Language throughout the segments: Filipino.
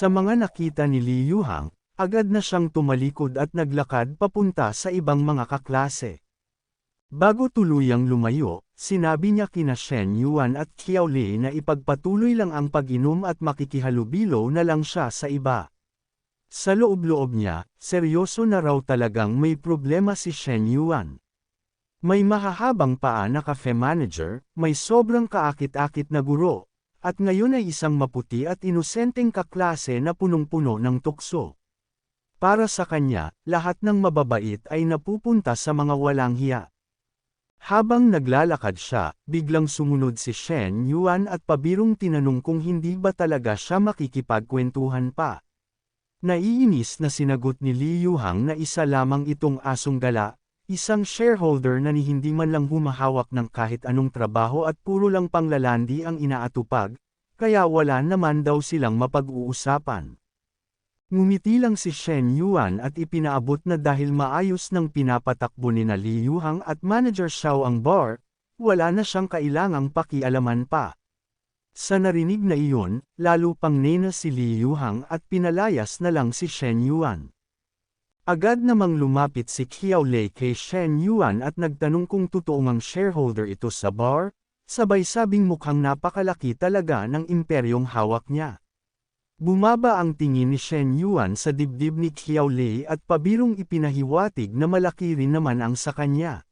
Sa mga nakita ni Li Yuhang, agad na siyang tumalikod at naglakad papunta sa ibang mga kaklase. Bago tuluyang lumayo, sinabi niya kina Shen Yuan at Qiao Lei na ipagpatuloy lang ang pag-inom at makikihalubilo na lang siya sa iba. Sa loob-loob niya, seryoso na raw talagang may problema si Shen Yuan. May mahahabang paa na cafe manager, may sobrang kaakit-akit na guro, at ngayon ay isang maputi at inosenteng kaklase na punong-puno ng tukso. Para sa kanya, lahat ng mababait ay napupunta sa mga walang hiya. Habang naglalakad siya, biglang sumunod si Shen Yuan at pabirong tinanong kung hindi ba talaga siya makikipagkwentuhan pa. Naiinis na sinagot ni Li Yuhang na isa lamang itong asong gala, isang shareholder na ni hindi man lang humahawak ng kahit anong trabaho at puro lang panglalandi ang inaatupag, kaya wala naman daw silang mapag-uusapan. Ngumiti lang si Shen Yuan at ipinaabot na dahil maayos ng pinapatakbo ni na Li Yuhang at Manager Xiao ang bar, wala na siyang kailangang pakialaman pa. Sa narinig na iyon, lalo pang nena si Li Yuhang at pinalayas na lang si Shen Yuan. Agad namang lumapit si Qiao Lei kay Shen Yuan at nagtanong kung totoo ngang shareholder ito sa bar, sabay sabing mukhang napakalaki talaga ng imperyong hawak niya. Bumaba ang tingin ni Shen Yuan sa dibdib ni Qiao Lei at pabirong ipinahiwatig na malaki rin naman ang sa kanya.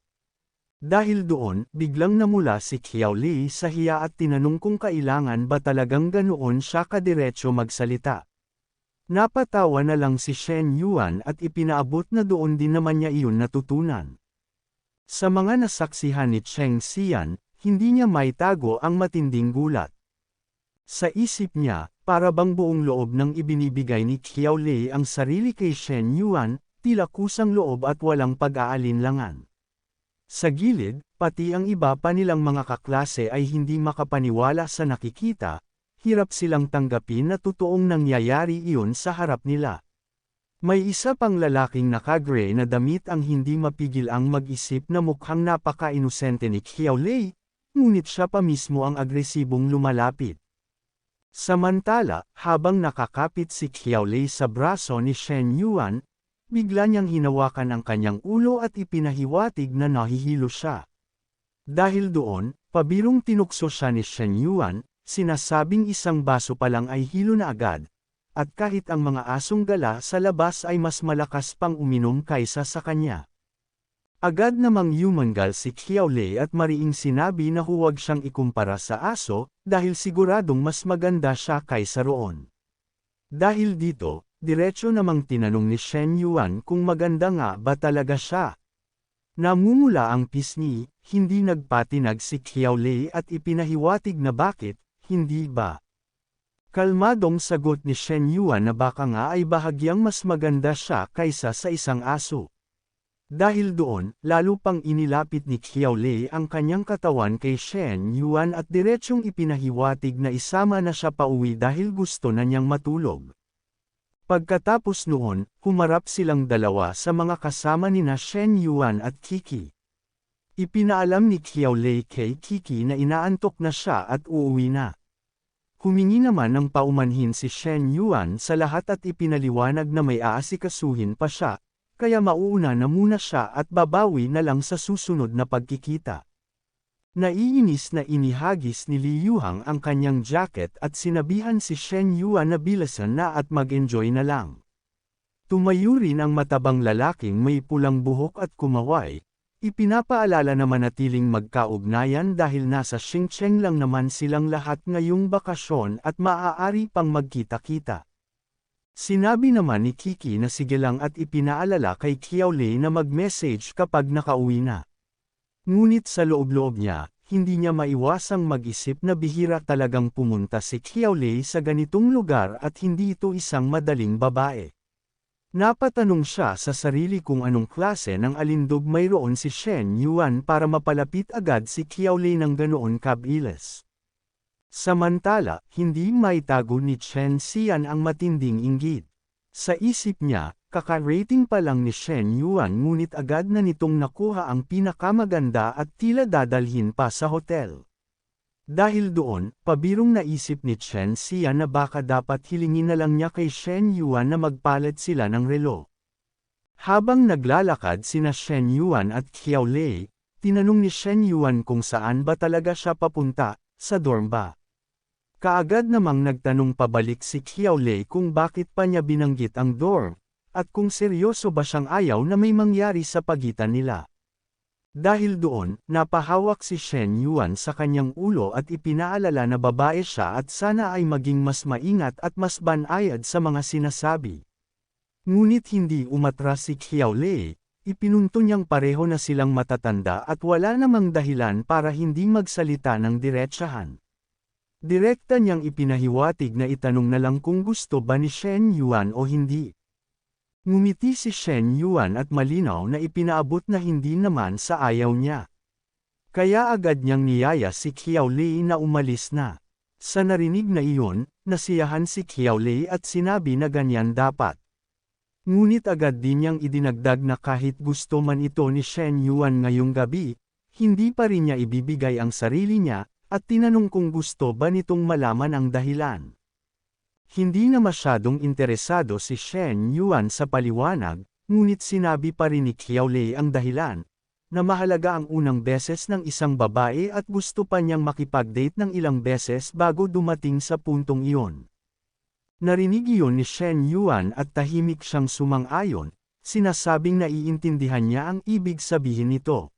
Dahil doon, biglang namula si Qiao Lei sa hiya at tinanong kung kailangan ba talagang ganoon siya kadiretso magsalita. Napatawa na lang si Shen Yuan at ipinaabot na doon din naman niya iyon natutunan. Sa mga nasaksihan ni Cheng Xian, hindi niya maitago ang matinding gulat. Sa isip niya, para bang buong loob ng ibinibigay ni Qiao Lei ang sarili kay Shen Yuan, tila kusang loob at walang pag-aalinlangan. Sa gilid, pati ang iba pa nilang mga kaklase ay hindi makapaniwala sa nakikita, hirap silang tanggapin na totoong nangyayari iyon sa harap nila. May isa pang lalaking naka-gray na damit ang hindi mapigil ang mag-isip na mukhang napaka-inosente ni Qiao Lei, ngunit siya pa mismo ang agresibong lumalapit. Samantala, habang nakakapit si Qiao Lei sa braso ni Shen Yuan, bigla niyang hinawakan ang kanyang ulo at ipinahiwatig na nahihilo siya. Dahil doon, pabirong tinukso siya ni Shen Yuan, sinasabing isang baso pa lang ay hilo na agad, at kahit ang mga asong gala sa labas ay mas malakas pang uminom kaysa sa kanya. Agad namang yumangal si Qiao Lei at mariing sinabi na huwag siyang ikumpara sa aso, dahil siguradong mas maganda siya kaysa roon. Dahil dito, diretso namang tinanong ni Shen Yuan kung maganda nga ba talaga siya. Namumula ang pisngi, hindi nagpatinag si Qiao Lei at ipinahiwatig na bakit, hindi ba? Kalmadong sagot ni Shen Yuan na baka nga ay bahagyang mas maganda siya kaysa sa isang aso. Dahil doon, lalo pang inilapit ni Qiao Lei ang kanyang katawan kay Shen Yuan at diretsyong ipinahiwatig na isama na siya pauwi dahil gusto na niyang matulog. Pagkatapos noon, humarap silang dalawa sa mga kasama nina Shen Yuan at Kiki. Ipinaalam ni Qiao Lei kay Kiki na inaantok na siya at uuwi na. Humingi naman ng paumanhin si Shen Yuan sa lahat at ipinaliwanag na may aasikasuhin pa siya, kaya mauuna na muna siya at babawi na lang sa susunod na pagkikita. Naiinis na inihagis ni Li Yuhang ang kanyang jacket at sinabihan si Shen Yuan na bilasan na at mag-enjoy na lang. Tumayo rin ang matabang lalaking may pulang buhok at kumaway, ipinapaalala na manatiling magkaugnayan dahil nasa Xingcheng lang naman silang lahat ngayong bakasyon at maaari pang magkita-kita. Sinabi naman ni Kiki na sige lang at ipinaalala kay Qiao Lei na mag-message kapag nakauwi na. Ngunit sa loob-loob niya, hindi niya maiwasang mag-isip na bihira talagang pumunta si Qiao Lei sa ganitong lugar at hindi ito isang madaling babae. Napatanong siya sa sarili kung anong klase ng alindog mayroon si Shen Yuan para mapalapit agad si Qiao Lei ng ganoon kabilis. Samantala, hindi maitago ni Cheng Xian ang matinding inggit. Sa isip niya, kaka-rating pa lang ni Shen Yuan ngunit agad na nitong nakuha ang pinakamaganda at tila dadalhin pa sa hotel. Dahil doon, pabirong naisip ni Chen Xia na baka dapat hilingin na lang niya kay Shen Yuan na magpalit sila ng relo. Habang naglalakad sina Shen Yuan at Qiao Lei, tinanong ni Shen Yuan kung saan ba talaga siya papunta, sa dorm ba. Kaagad namang nagtanong pabalik si Qiao Lei kung bakit pa niya binanggit ang dorm, at kung seryoso ba siyang ayaw na may mangyari sa pagitan nila. Dahil doon, napahawak si Shen Yuan sa kanyang ulo at ipinaalala na babae siya at sana ay maging mas maingat at mas banayad sa mga sinasabi. Ngunit hindi umatras si Qiao Lei, ipinunto niyang pareho na silang matatanda at wala namang dahilan para hindi magsalita ng diretsahan. Direkta niyang ipinahiwatig na itanong na lang kung gusto ba ni Shen Yuan o hindi. Ngumiti si Shen Yuan at malinaw na ipinaabot na hindi naman sa ayaw niya. Kaya agad niyang niyaya si Qiao Lei na umalis na. Sa narinig na iyon, nasiyahan si Qiao Lei at sinabi na ganyan dapat. Ngunit agad din niyang idinagdag na kahit gusto man ito ni Shen Yuan ngayong gabi, hindi pa rin niya ibibigay ang sarili niya, at tinanong kung gusto ba nitong malaman ang dahilan. Hindi na masyadong interesado si Shen Yuan sa paliwanag, ngunit sinabi pa rin ni Qiao Lei ang dahilan, na mahalaga ang unang beses ng isang babae at gusto pa niyang makipag-date ng ilang beses bago dumating sa puntong iyon. Narinig iyon ni Shen Yuan at tahimik siyang sumang-ayon, sinasabing naiintindihan niya ang ibig sabihin nito.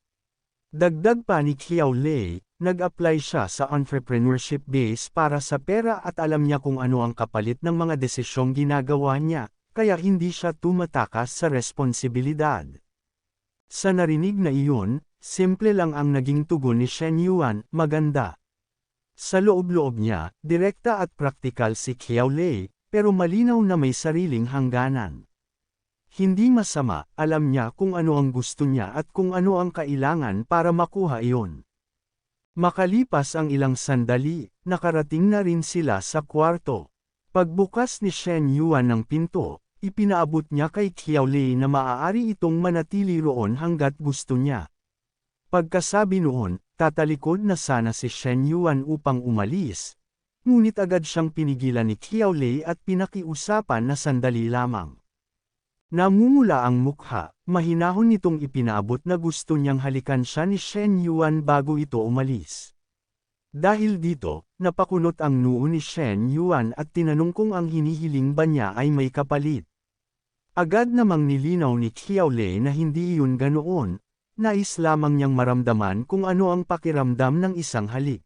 Dagdag pa ni Qiao Lei, nag-apply siya sa entrepreneurship base para sa pera at alam niya kung ano ang kapalit ng mga desisyong ginagawa niya, kaya hindi siya tumatakas sa responsibilidad. Sa narinig na iyon, simple lang ang naging tugon ni Shen Yuan, maganda. Sa loob-loob niya, direkta at praktikal si Qiao Lei, pero malinaw na may sariling hangganan. Hindi masama, alam niya kung ano ang gusto niya at kung ano ang kailangan para makuha iyon. Makalipas ang ilang sandali, nakarating na rin sila sa kwarto. Pagbukas ni Shen Yuan ng pinto, ipinaabot niya kay Qiao Lei na maaari itong manatili roon hanggat gusto niya. Pagkasabi noon, tatalikod na sana si Shen Yuan upang umalis, ngunit agad siyang pinigilan ni Qiao Lei at pinakiusapan na sandali lamang. Namumula ang mukha, mahinahon nitong ipinaabot na gusto niyang halikan siya ni Shen Yuan bago ito umalis. Dahil dito, napakunot ang noo ni Shen Yuan at tinanong kung ang hinihiling ba niya ay may kapalit. Agad namang nilinaw ni Qiao Lei na hindi iyon ganoon, nais lamang niyang maramdaman kung ano ang pakiramdam ng isang halik.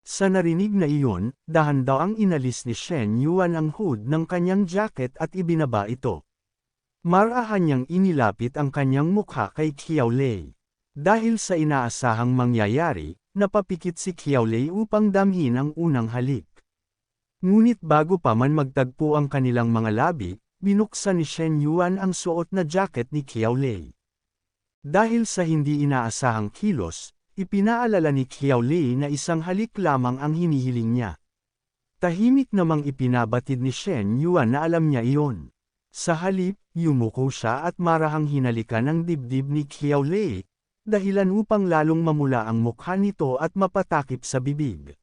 Sa narinig na iyon, dahan-dahang inalis ni Shen Yuan ang hood ng kanyang jacket at ibinaba ito. Marahan niyang inilapit ang kanyang mukha kay Qiao Lei. Dahil sa inaasahang mangyayari, napapikit si Qiao Lei upang damhin ang unang halik. Ngunit bago pa man magtagpo ang kanilang mga labi, binuksan ni Shen Yuan ang suot na jacket ni Qiao Lei. Dahil sa hindi inaasahang kilos, ipinaalala ni Qiao Lei na isang halik lamang ang hinihiling niya. Tahimik namang ipinabatid ni Shen Yuan na alam niya iyon. Sa halip, yumuko siya at marahang hinalikan ang dibdib ni Qiao Lei, dahilan upang lalong mamula ang mukha nito at mapatakip sa bibig.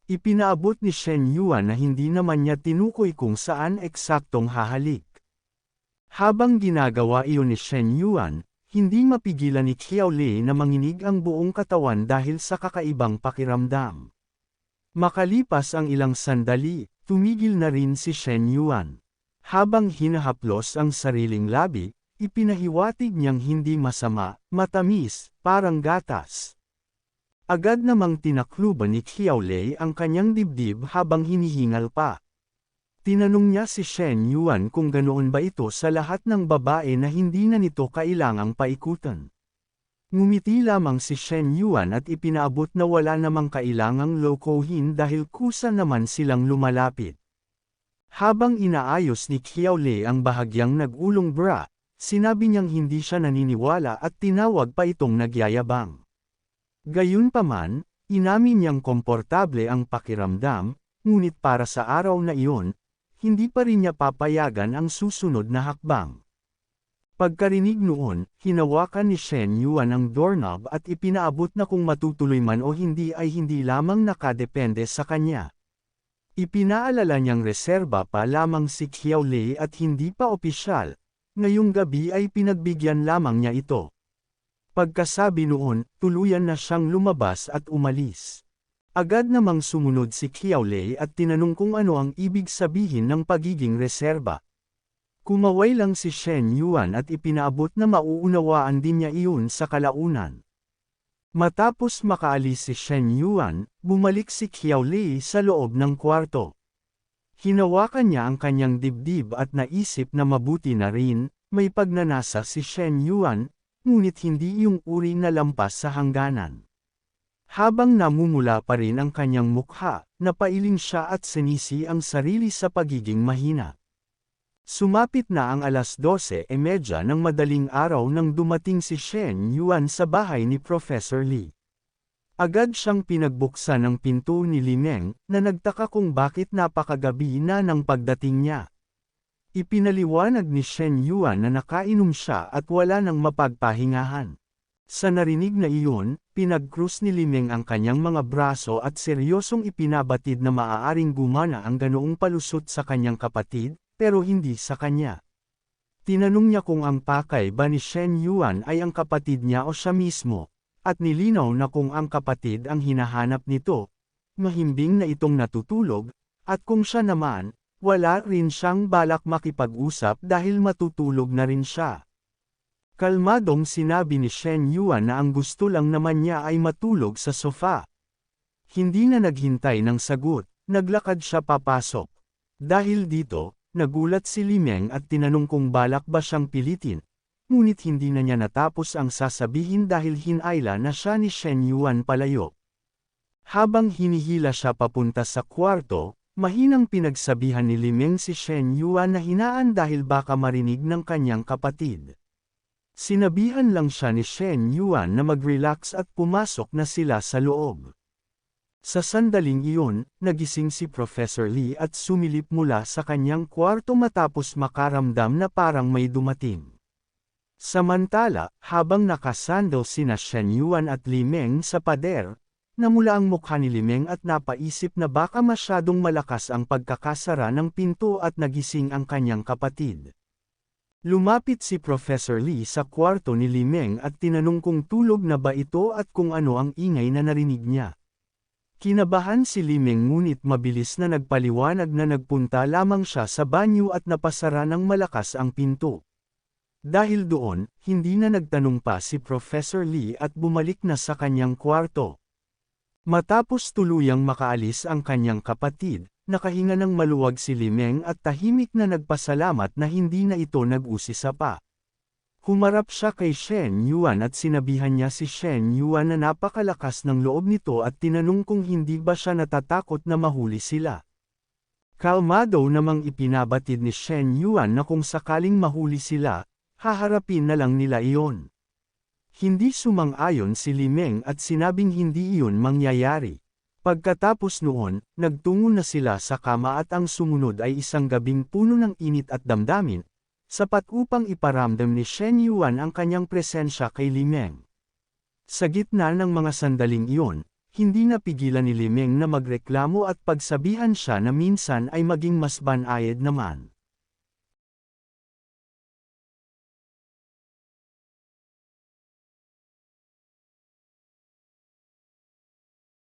Ipinaabot ni Shen Yuan na hindi naman niya tinukoy kung saan eksaktong hahalik. Habang ginagawa iyon ni Shen Yuan, hindi mapigilan ni Qiao Lei na manginig ang buong katawan dahil sa kakaibang pakiramdam. Makalipas ang ilang sandali, tumigil na rin si Shen Yuan. Habang hinahaplos ang sariling labi, ipinahiwatig niyang hindi masama, matamis, parang gatas. Agad namang tinakluban ni Qiao Lei ang kanyang dibdib habang hinihingal pa. Tinanong niya si Shen Yuan kung ganoon ba ito sa lahat ng babae na hindi na nito kailangang paikutan. Ngumiti lamang si Shen Yuan at ipinaabot na wala namang kailangang lokohin dahil kusa naman silang lumalapit. Habang inaayos ni Qiao Lei ang bahagyang nag-ulong bra, sinabi niyang hindi siya naniniwala at tinawag pa itong nagyayabang. Gayunpaman, inamin niyang komportable ang pakiramdam, ngunit para sa araw na iyon, hindi pa rin niya papayagan ang susunod na hakbang. Pagkarinig noon, hinawakan ni Shen Yuan ang doorknob at ipinaabot na kung matutuloy man o hindi ay hindi lamang nakadepende sa kanya. Ipinaalala niyang reserba pa lamang si Qiao Lei at hindi pa opisyal, ngayong gabi ay pinagbigyan lamang niya ito. Pagkasabi noon, tuluyan na siyang lumabas at umalis. Agad namang sumunod si Qiao Lei at tinanong kung ano ang ibig sabihin ng pagiging reserba. Kumaway lang si Shen Yuan at ipinaabot na mauunawaan din niya iyon sa kalaunan. Matapos makaalis si Shen Yuan, bumalik si Qiao Lei sa loob ng kwarto. Hinawakan niya ang kanyang dibdib at naisip na mabuti na rin, may pagnanasa si Shen Yuan, ngunit hindi yung uri na lampas sa hangganan. Habang namumula pa rin ang kanyang mukha, napailing siya at sinisi ang sarili sa pagiging mahina. Sumapit na ang 12:30 ng madaling araw nang dumating si Shen Yuan sa bahay ni Professor Li. Agad siyang pinagbuksan ng pinto ni Li Meng, na nagtaka kung bakit napakagabi na ng pagdating niya. Ipinaliwanag ni Shen Yuan na nakainom siya at wala nang mapagpahingahan. Sa narinig na iyon, pinag-krus ni Li Meng ang kanyang mga braso at seryosong ipinabatid na maaaring gumana ang ganoong palusot sa kanyang kapatid, pero hindi sa kanya. Tinanong niya kung ang pakay ba ni Shen Yuan ay ang kapatid niya o siya mismo, at nilinaw na kung ang kapatid ang hinahanap nito, mahimbing na itong natutulog, at kung siya naman, wala rin siyang balak makipag-usap dahil matutulog na rin siya. Kalmadong sinabi ni Shen Yuan na ang gusto lang naman niya ay matulog sa sofa. Hindi na naghintay ng sagot, naglakad siya papasok. Dahil dito, nagulat si Li Meng at tinanong kung balak ba siyang pilitin, ngunit hindi na niya natapos ang sasabihin dahil hinayla na siya ni Shen Yuan palayo. Habang hinihila siya papunta sa kwarto, mahinang pinagsabihan ni Li Meng si Shen Yuan na hinaan dahil baka marinig ng kanyang kapatid. Sinabihan lang siya ni Shen Yuan na mag-relax at pumasok na sila sa loob. Sa sandaling iyon, nagising si Professor Li at sumilip mula sa kanyang kwarto matapos makaramdam na parang may dumating. Samantala, habang nakasandal sina Shen Yuan at Li Meng sa pader, namula ang mukha ni Li Meng at napaisip na baka masyadong malakas ang pagkakasara ng pinto at nagising ang kanyang kapatid. Lumapit si Professor Li sa kwarto ni Li Meng at tinanong kung tulog na ba ito at kung ano ang ingay na narinig niya. Kinabahan si Li Meng ngunit mabilis na nagpaliwanag na nagpunta lamang siya sa banyo at napasara ng malakas ang pinto. Dahil doon, hindi na nagtanong pa si Professor Li at bumalik na sa kanyang kwarto. Matapos tuluyang makaalis ang kanyang kapatid, nakahinga ng maluwag si Li Meng at tahimik na nagpasalamat na hindi na ito nag-usisa pa. Humarap siya kay Shen Yuan at sinabihan niya si Shen Yuan na napakalakas ng loob nito at tinanong kung hindi ba siya natatakot na mahuli sila. Kalmado namang ipinabatid ni Shen Yuan na kung sakaling mahuli sila, haharapin na lang nila iyon. Hindi sumang-ayon si Li Meng at sinabing hindi iyon mangyayari. Pagkatapos noon, nagtungo na sila sa kama at ang sumunod ay isang gabing puno ng init at damdamin, sapat upang iparamdam ni Shen Yuan ang kanyang presensya kay Li Meng. Sa gitna ng mga sandaling iyon, hindi napigilan ni Li Meng na magreklamo at pagsabihan siya na minsan ay maging mas banayad naman.